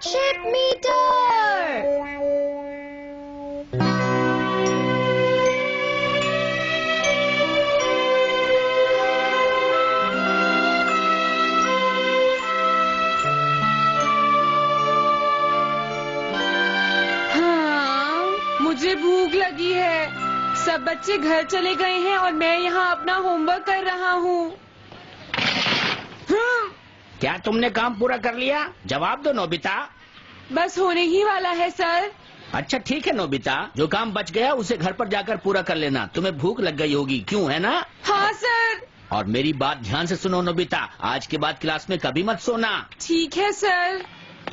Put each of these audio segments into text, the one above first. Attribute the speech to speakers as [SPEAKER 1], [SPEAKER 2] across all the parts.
[SPEAKER 1] Hardship metre.
[SPEAKER 2] हाँ, मुझे भूख लगी है। सब बच्चे घर चले गए हैं और मैं यहाँ अपना होमवर्क कर रहा हूँ।
[SPEAKER 3] क्या तुमने काम पूरा कर लिया? जवाब दो नोबिता।
[SPEAKER 2] बस होने ही वाला है सर।
[SPEAKER 3] अच्छा ठीक है नोबिता, जो काम बच गया उसे घर पर जाकर पूरा कर लेना। तुम्हें भूख लग गई होगी, क्यों है ना?
[SPEAKER 2] हाँ सर।
[SPEAKER 3] और मेरी बात ध्यान से सुनो नोबिता, आज के बाद क्लास में कभी मत सोना।
[SPEAKER 2] ठीक है सर।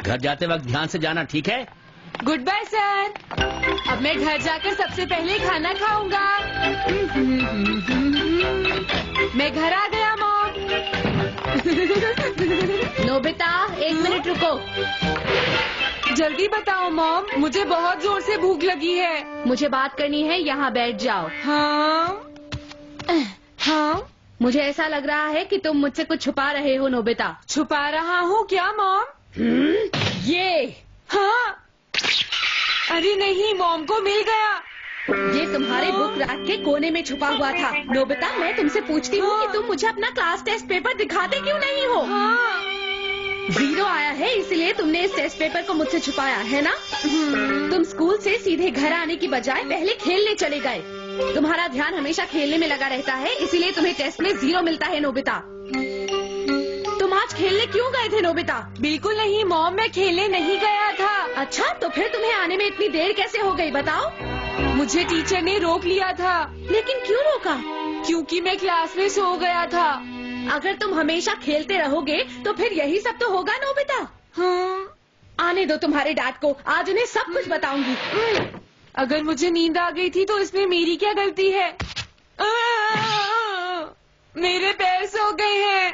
[SPEAKER 3] घर जाते वक्त ध्यान से जाना, ठीक है?
[SPEAKER 2] Good bye sir. अब मैं घर जाकर सबसे पहले खाना खाऊंगा। मैं घर आ गया मॉम।
[SPEAKER 1] नोबिता 1 मिनट रुको।
[SPEAKER 2] जल्दी बताओ मॉम, मुझे बहुत जोर से भूख लगी है।
[SPEAKER 1] मुझे बात करनी है, यहाँ बैठ जाओ।
[SPEAKER 2] हाँ हाँ,
[SPEAKER 1] मुझे ऐसा लग रहा है कि तुम मुझसे कुछ छुपा रहे हो नोबिता।
[SPEAKER 2] छुपा रहा हूँ क्या मॉम?
[SPEAKER 1] ये
[SPEAKER 2] हाँ। अरे नहीं, मॉम को मिल गया।
[SPEAKER 1] ये तुम्हारे बुक रैक के कोने में छुपा हुआ था। नोबिता, मैं तुमसे पूछती हूँ कि तुम मुझे अपना क्लास टेस्ट पेपर दिखाते क्यों नहीं हो?
[SPEAKER 2] हाँ।
[SPEAKER 1] 0 आया है, इसलिए तुमने इस टेस्ट पेपर को मुझसे छुपाया है ना? तुम स्कूल से सीधे घर आने की बजाय पहले खेलने चले गए। तुम्हारा ध्यान हमेशा खेलने में लगा रहता है, इसीलिए तुम्हें टेस्ट में 0 मिलता है नोबिता। तुम आज खेलने क्यों गए थे नोबिता?
[SPEAKER 2] बिल्कुल नहीं मॉम, मैं खेलने नहीं गया था।
[SPEAKER 1] अच्छा, तो फिर तुम्हें आने में इतनी देर कैसे हो गई बताओ?
[SPEAKER 2] मुझे टीचर ने रोक लिया था।
[SPEAKER 1] लेकिन क्यों रोका?
[SPEAKER 2] क्योंकि मैं क्लास में सो गया था।
[SPEAKER 1] अगर तुम हमेशा खेलते रहोगे तो फिर यही सब तो होगा नोबिता।
[SPEAKER 2] हाँ।
[SPEAKER 1] आने दो तुम्हारे डैड को, आज उन्हें सब कुछ बताऊंगी।
[SPEAKER 2] अगर मुझे नींद आ गई थी तो इसमें मेरी क्या गलती है? मेरे पैर सो गए हैं।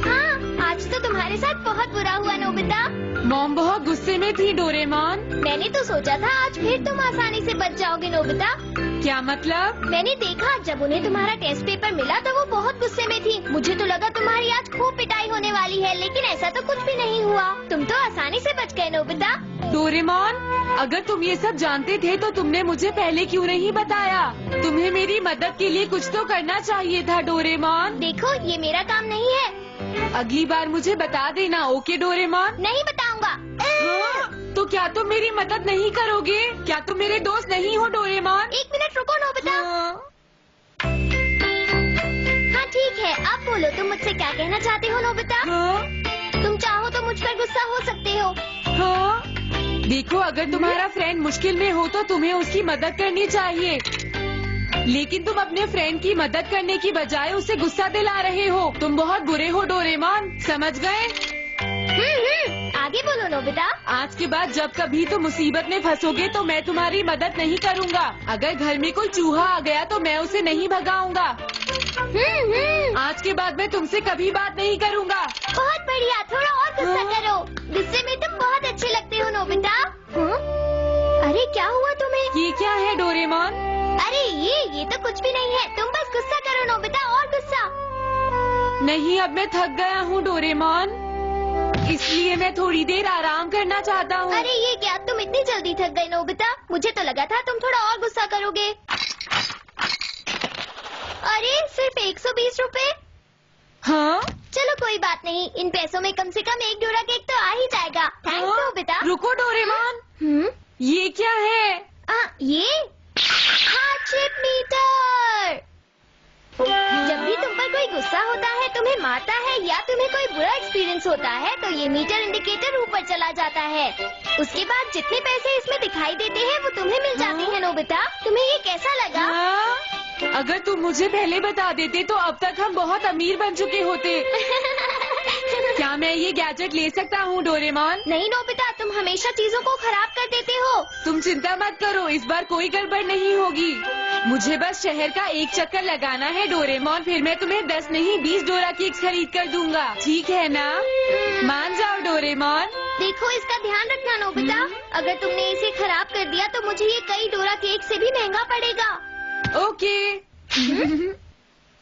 [SPEAKER 4] हाँ, आज तो तुम्हारे साथ बहुत बुरा हुआ नोबिता।
[SPEAKER 2] मॉम बहुत गुस्से में थी डोरेमोन।
[SPEAKER 4] मैंने तो सोचा था आज फिर तुम आसानी से बच जाओगे नोबिता।
[SPEAKER 2] क्या मतलब?
[SPEAKER 4] मैंने देखा जब उन्हें तुम्हारा टेस्ट पेपर मिला तो वो बहुत गुस्से में थी। मुझे तो लगा तुम्हारी आज खूब पिटाई होने वाली है, लेकिन ऐसा तो कुछ भी नहीं हुआ। तुम तो आसानी से बच गए नोबिता।
[SPEAKER 2] डोरेमोन, अगर तुम ये सब जानते थे तो तुमने मुझे पहले क्यों नहीं बताया? तुम्हें मेरी मदद के लिए कुछ तो करना चाहिए था डोरेमोन।
[SPEAKER 4] देखो, ये मेरा काम नहीं है।
[SPEAKER 2] अगली बार मुझे बता देना, ओके डोरेमोन?
[SPEAKER 4] नहीं बताऊंगा।
[SPEAKER 2] तो क्या तुम मेरी मदद नहीं करोगे? क्या तुम मेरे दोस्त नहीं हो डोरेमोन?
[SPEAKER 4] 1 मिनट रुको नोबिता। हाँ ठीक है, अब बोलो तुम मुझसे क्या कहना चाहते हो नोबिता? तुम चाहो तो मुझ पर गुस्सा हो सकते हो।
[SPEAKER 2] हाँ। देखो, अगर तुम्हारा फ्रेंड मुश्किल में हो तो तुम्हें उसकी मदद करनी चाहिए, लेकिन तुम अपने फ्रेंड की मदद करने की बजाय उसे गुस्सा दिला रहे हो। तुम बहुत बुरे हो डोरेमोन, समझ गए?
[SPEAKER 4] आगे बोलो नोबिता।
[SPEAKER 2] आज के बाद जब कभी तुम मुसीबत में फंसोगे तो मैं तुम्हारी मदद नहीं करूँगा। अगर घर में कोई चूहा आ गया तो मैं उसे नहीं भगाऊंगा। आज के बाद मैं तुमसे कभी बात नहीं करूँगा।
[SPEAKER 4] बहुत बढ़िया, थोड़ा और गुस्सा करो। गुस्से में तुम बहुत अच्छे लगते हो नोबिता। अरे क्या हुआ तुम्हें?
[SPEAKER 2] ये क्या है डोरेमोन?
[SPEAKER 4] अरे ये तो कुछ भी नहीं है। तुम बस गुस्सा करो नोबिता, और गुस्सा।
[SPEAKER 2] नहीं, अब मैं थक गया हूँ डोरेमोन, इसलिए मैं थोड़ी देर आराम करना चाहता हूँ।
[SPEAKER 4] अरे ये क्या, तुम इतनी जल्दी थक गए नोबिता? मुझे तो लगा था तुम थोड़ा और गुस्सा करोगे। अरे सिर्फ 120 रुपए?
[SPEAKER 2] हाँ?
[SPEAKER 4] चलो कोई बात नहीं, इन पैसों में कम से कम 1 डोरा केक तो आ ही जाएगा। Thanks Nobita.
[SPEAKER 2] रुको डोरेमोन, ये क्या है?
[SPEAKER 4] ये हार्डशिप मीटर। जब भी तुम पर कोई गुस्सा होता है, तुम्हें मारता है या तुम्हें कोई बुरा एक्सपीरियंस होता है तो ये मीटर इंडिकेटर ऊपर चला जाता है। उसके बाद जितने पैसे इसमें दिखाई देते हैं वो तुम्हें मिल जाते हैं नोबिता। तुम्हें ये कैसा लगा?
[SPEAKER 2] अगर तुम मुझे पहले बता देते तो अब तक हम बहुत अमीर बन चुके होते। क्या मैं ये गैजेट ले सकता हूँ डोरेमोन?
[SPEAKER 4] नहीं नोबिता, तुम हमेशा चीजों को खराब कर देते हो।
[SPEAKER 2] तुम चिंता मत करो, इस बार कोई गड़बड़ नहीं होगी। मुझे बस शहर का एक चक्कर लगाना है डोरेमोन, फिर मैं तुम्हें 10 नहीं 20 डोरा केक्स खरीद कर दूंगा, ठीक है ना? मान जाओ डोरेमोन।
[SPEAKER 4] देखो, इसका ध्यान रखना नोबिता। अगर तुमने इसे खराब कर दिया तो मुझे ये कई डोरा केक से भी महंगा पड़ेगा।
[SPEAKER 2] ओके।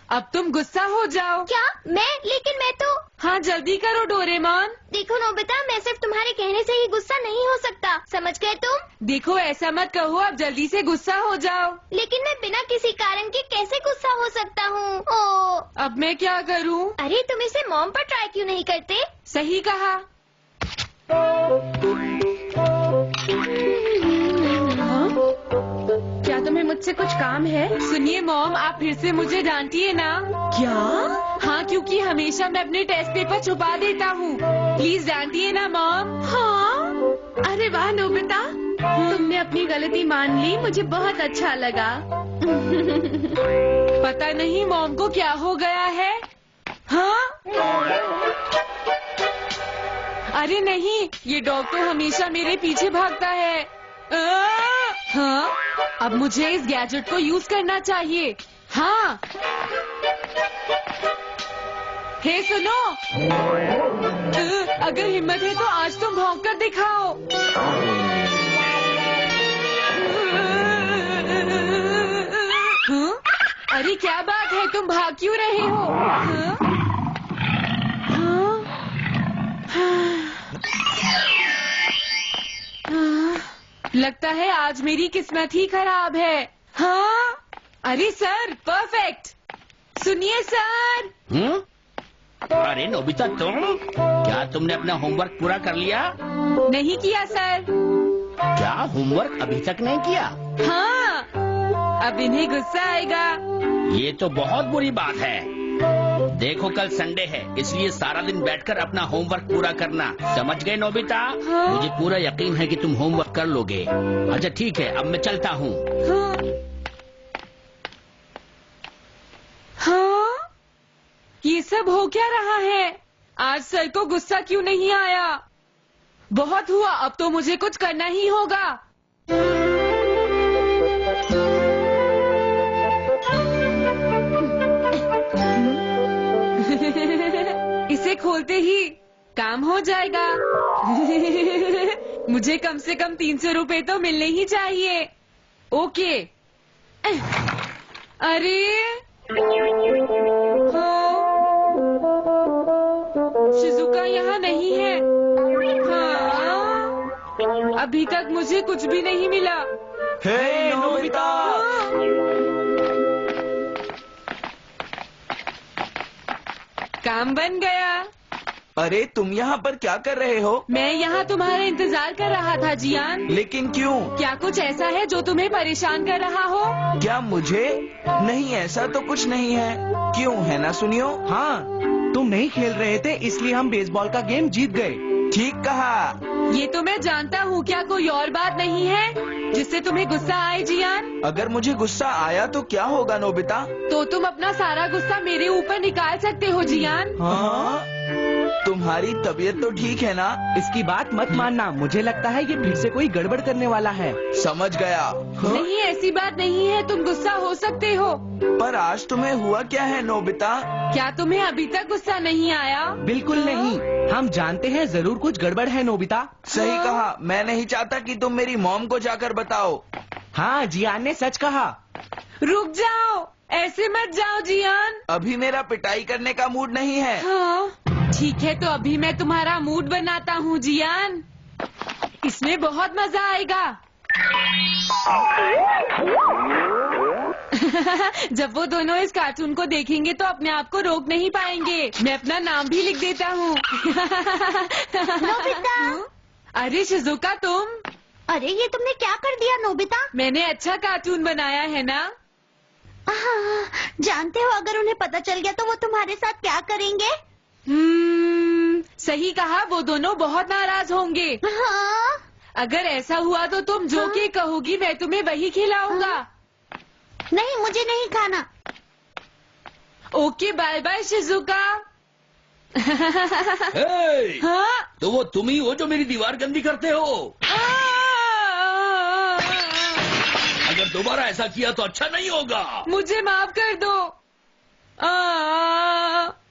[SPEAKER 2] अब तुम गुस्सा हो जाओ।
[SPEAKER 4] क्या? मैं? लेकिन मैं तो...
[SPEAKER 2] हाँ हाँ जल्दी करो डोरेमोन।
[SPEAKER 4] देखो नोबिता, मैं सिर्फ तुम्हारे कहने से ही गुस्सा नहीं हो सकता, समझ गए तुम?
[SPEAKER 2] देखो ऐसा मत कहो, अब जल्दी से गुस्सा हो जाओ।
[SPEAKER 4] लेकिन मैं बिना किसी कारण के कैसे गुस्सा हो सकता हूँ? ओ,
[SPEAKER 2] अब मैं क्या करूँ?
[SPEAKER 4] अरे तुम इसे मॉम पर ट्राई क्यों नहीं करते?
[SPEAKER 2] सही कहा।
[SPEAKER 1] क्या तुम्हें मुझसे कुछ काम है?
[SPEAKER 2] सुनिए मॉम, आप फिर से मुझे डांटिए ना।
[SPEAKER 1] क्या?
[SPEAKER 2] हाँ, क्योंकि हमेशा मैं अपने टेस्ट पेपर छुपा देता हूँ। प्लीज डांटिए ना मॉम।
[SPEAKER 1] हाँ, अरे वाह नोबिता, तुमने अपनी गलती मान ली, मुझे बहुत अच्छा लगा।
[SPEAKER 2] पता नहीं मॉम को क्या हो गया है। हाँ? अरे नहीं, ये डॉग तो हमेशा मेरे पीछे भागता है। हाँ, अब मुझे इस गैजेट को यूज करना चाहिए। हाँ, हे सुनो, अगर हिम्मत है तो आज तुम भौंक कर दिखाओ। हाँ? अरे क्या बात है, तुम भाग क्यों रहे हो? हाँ? लगता है आज मेरी किस्मत ही खराब है। हाँ? अरे सर, परफेक्ट। सुनिए सर।
[SPEAKER 3] अरे नोबिता, तुम क्या तुमने अपना होमवर्क पूरा कर लिया?
[SPEAKER 2] नहीं किया सर।
[SPEAKER 3] क्या होमवर्क अभी तक नहीं किया?
[SPEAKER 2] हाँ, अब इन्हें गुस्सा आएगा।
[SPEAKER 3] ये तो बहुत बुरी बात है। देखो कल संडे है, इसलिए सारा दिन बैठकर अपना होमवर्क पूरा करना, समझ गए नोबिता?
[SPEAKER 2] हाँ।
[SPEAKER 3] मुझे पूरा यकीन है कि तुम होमवर्क कर लोगे। अच्छा ठीक है, अब मैं चलता हूँ।
[SPEAKER 2] हाँ? हाँ? ये सब हो क्या रहा है? आज सर को गुस्सा क्यों नहीं आया? बहुत हुआ, अब तो मुझे कुछ करना ही होगा। इसे खोलते ही काम हो जाएगा। मुझे कम से कम 300 रुपए तो मिलने ही चाहिए। ओके। अरे हाँ, शिजुका यहाँ नहीं है। हाँ, अभी तक मुझे कुछ भी नहीं मिला।
[SPEAKER 5] हे नोबिता!
[SPEAKER 2] काम बन गया।
[SPEAKER 5] अरे तुम यहाँ पर क्या कर रहे हो?
[SPEAKER 2] मैं यहाँ तुम्हारा इंतजार कर रहा था जियान।
[SPEAKER 5] लेकिन क्यों?
[SPEAKER 2] क्या कुछ ऐसा है जो तुम्हें परेशान कर रहा हो?
[SPEAKER 5] क्या मुझे? नहीं, ऐसा तो कुछ नहीं है। क्यों, है ना सुनियो?
[SPEAKER 6] हाँ, तुम नहीं खेल रहे थे इसलिए हम बेसबॉल का गेम जीत गए।
[SPEAKER 5] ठीक कहा।
[SPEAKER 2] ये तो मैं जानता हूँ, क्या कोई और बात नहीं है जिससे तुम्हें गुस्सा आए जियान?
[SPEAKER 5] अगर मुझे गुस्सा आया तो क्या होगा नोबिता?
[SPEAKER 2] तो तुम अपना सारा गुस्सा मेरे ऊपर निकाल सकते हो जियान।
[SPEAKER 5] हाँ? तुम्हारी तबीयत तो ठीक है ना?
[SPEAKER 6] इसकी बात मत मानना, मुझे लगता है ये फिर से कोई गड़बड़ करने वाला है।
[SPEAKER 5] समझ गया। हाँ?
[SPEAKER 2] नहीं, ऐसी बात नहीं है, तुम गुस्सा हो सकते हो।
[SPEAKER 5] पर आज तुम्हें हुआ क्या है नोबिता?
[SPEAKER 2] क्या तुम्हें अभी तक गुस्सा नहीं आया?
[SPEAKER 6] बिल्कुल नहीं, हम जानते हैं जरूर कुछ गड़बड़ है नोबिता।
[SPEAKER 5] सही कहा। मैं नहीं चाहता कि तुम मेरी मॉम को जाकर बताओ।
[SPEAKER 6] हाँ, जियान ने सच कहा।
[SPEAKER 2] रुक जाओ, ऐसे मत जाओ जियान।
[SPEAKER 5] अभी मेरा पिटाई करने का मूड नहीं है।
[SPEAKER 2] हाँ, ठीक है, तो अभी मैं तुम्हारा मूड बनाता हूँ जियान। इसमें बहुत मजा आएगा। जब वो दोनों इस कार्टून को देखेंगे तो अपने आप को रोक नहीं पाएंगे। मैं अपना नाम भी लिख देता हूँ।
[SPEAKER 4] नोबिता!
[SPEAKER 2] अरे शिजुका, तुम?
[SPEAKER 4] अरे ये तुमने क्या कर दिया नोबिता?
[SPEAKER 2] मैंने अच्छा कार्टून बनाया है ना?
[SPEAKER 4] जानते हो अगर उन्हें पता चल गया तो वो तुम्हारे साथ क्या करेंगे?
[SPEAKER 2] सही कहा, वो दोनों बहुत नाराज होंगे।
[SPEAKER 4] हाँ?
[SPEAKER 2] अगर ऐसा हुआ तो तुम जो के कहोगी मैं तुम्हें वही खिलाऊंगा।
[SPEAKER 4] नहीं, मुझे नहीं खाना।
[SPEAKER 2] Okay, bye bye Shizuka.
[SPEAKER 3] Hey!
[SPEAKER 2] हाँ?
[SPEAKER 3] तो वो तुम ही हो जो मेरी दीवार गंदी करते हो। अगर दोबारा ऐसा किया तो अच्छा नहीं होगा।
[SPEAKER 2] मुझे माफ कर दो।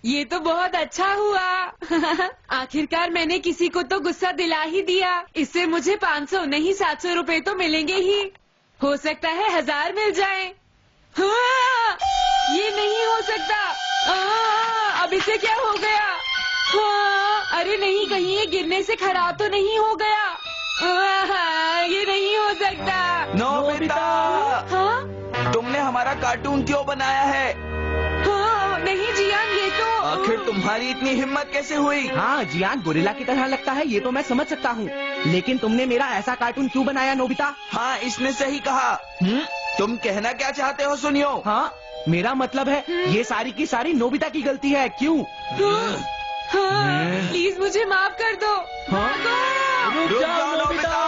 [SPEAKER 2] ये तो बहुत अच्छा हुआ। आखिरकार मैंने किसी को तो गुस्सा दिला ही दिया। इससे मुझे 500 नहीं 700 रुपए तो मिलेंगे ही। हो सकता है 1000 मिल जाए। हाँ, ये नहीं हो सकता। अब इसे क्या हो गया? अरे नहीं, कहीं ये गिरने से खराब तो नहीं हो गया? ये नहीं हो सकता।
[SPEAKER 5] नोबिता,
[SPEAKER 2] हाँ?
[SPEAKER 5] तुमने हमारा कार्टून क्यों बनाया है?
[SPEAKER 2] हाँ, नहीं जियान, ये तो
[SPEAKER 5] आखिर तुम्हारी इतनी हिम्मत कैसे हुई?
[SPEAKER 6] हाँ जियान गोरिल्ला की तरह लगता है, ये तो मैं समझ सकता हूँ, लेकिन तुमने मेरा ऐसा कार्टून क्यों बनाया नोबिता?
[SPEAKER 5] हाँ, इसने सही कहा। तुम कहना क्या चाहते हो सुनियो?
[SPEAKER 6] हाँ, मेरा मतलब है ये सारी की सारी नोबिता की गलती है। क्यों?
[SPEAKER 2] हाँ, प्लीज मुझे माफ कर दो।
[SPEAKER 5] रुक जाओ नोबिता।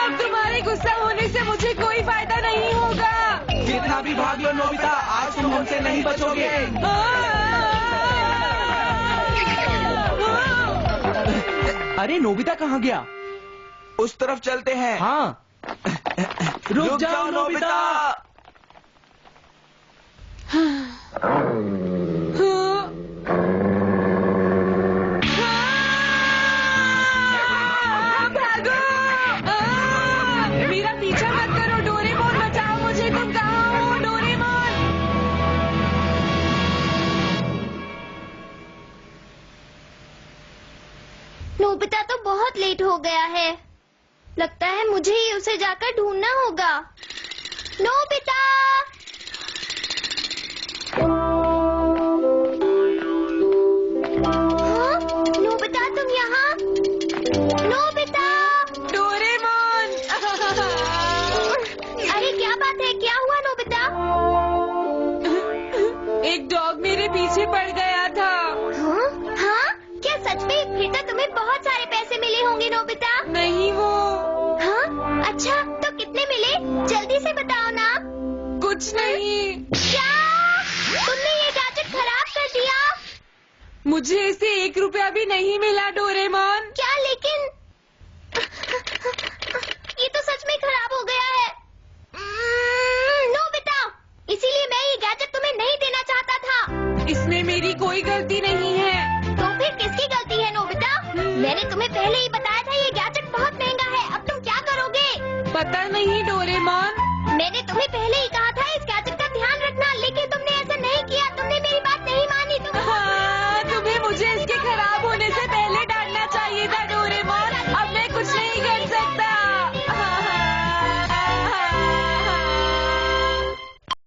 [SPEAKER 2] अब तुम्हारे गुस्सा होने से मुझे कोई फायदा नहीं होगा।
[SPEAKER 6] कितना भी भाग लो नोबिता, आज तुम हमसे नहीं बचोगे। अरे नोबिता कहाँ गया?
[SPEAKER 5] उस तरफ चलते हैं।
[SPEAKER 6] हाँ। रुक जाओ नोबिता।
[SPEAKER 2] भागो! मेरा पीछा मत करो, डोरेमोन बचाओ मुझे। तुम कहाँ हो डोरेमोन?
[SPEAKER 4] नोबिता तो बहुत लेट हो गया है। लगता है मुझे ही उसे जाकर ढूंढना होगा। नोबिता! हाँ? नोबिता तुम यहाँ? नोबिता!
[SPEAKER 2] डोरेमोन!
[SPEAKER 4] अरे क्या बात है, क्या हुआ नोबिता?
[SPEAKER 2] एक डॉग मेरे पीछे पड़ गया था।
[SPEAKER 4] हाँ? हाँ? क्या सच में? फिर तो तुम्हें बहुत सारे पैसे मिले होंगे नोबिता।
[SPEAKER 2] नहीं वो
[SPEAKER 4] हाँ? अच्छा, तो कितने मिले? जल्दी से बताओ ना।
[SPEAKER 2] कुछ नहीं।
[SPEAKER 4] क्या? तुमने ये गैजेट खराब कर दिया?
[SPEAKER 2] मुझे इसे 1 रुपया भी नहीं मिला डोरेमोन।
[SPEAKER 4] क्या? लेकिन ये तो सच में खराब हो गया है। नोबिता, इसीलिए मैं ये गैजेट तुम्हें नहीं देना चाहता था।
[SPEAKER 2] इसमें मेरी कोई गलती नहीं है।
[SPEAKER 4] तो फिर किसकी गलती है नोबिता? मैंने तुम्हें पहले ही बताया था ये गैजेट बहुत महंगा है। अब तुम क्या करोगे?
[SPEAKER 2] पता नहीं डोरेमोन।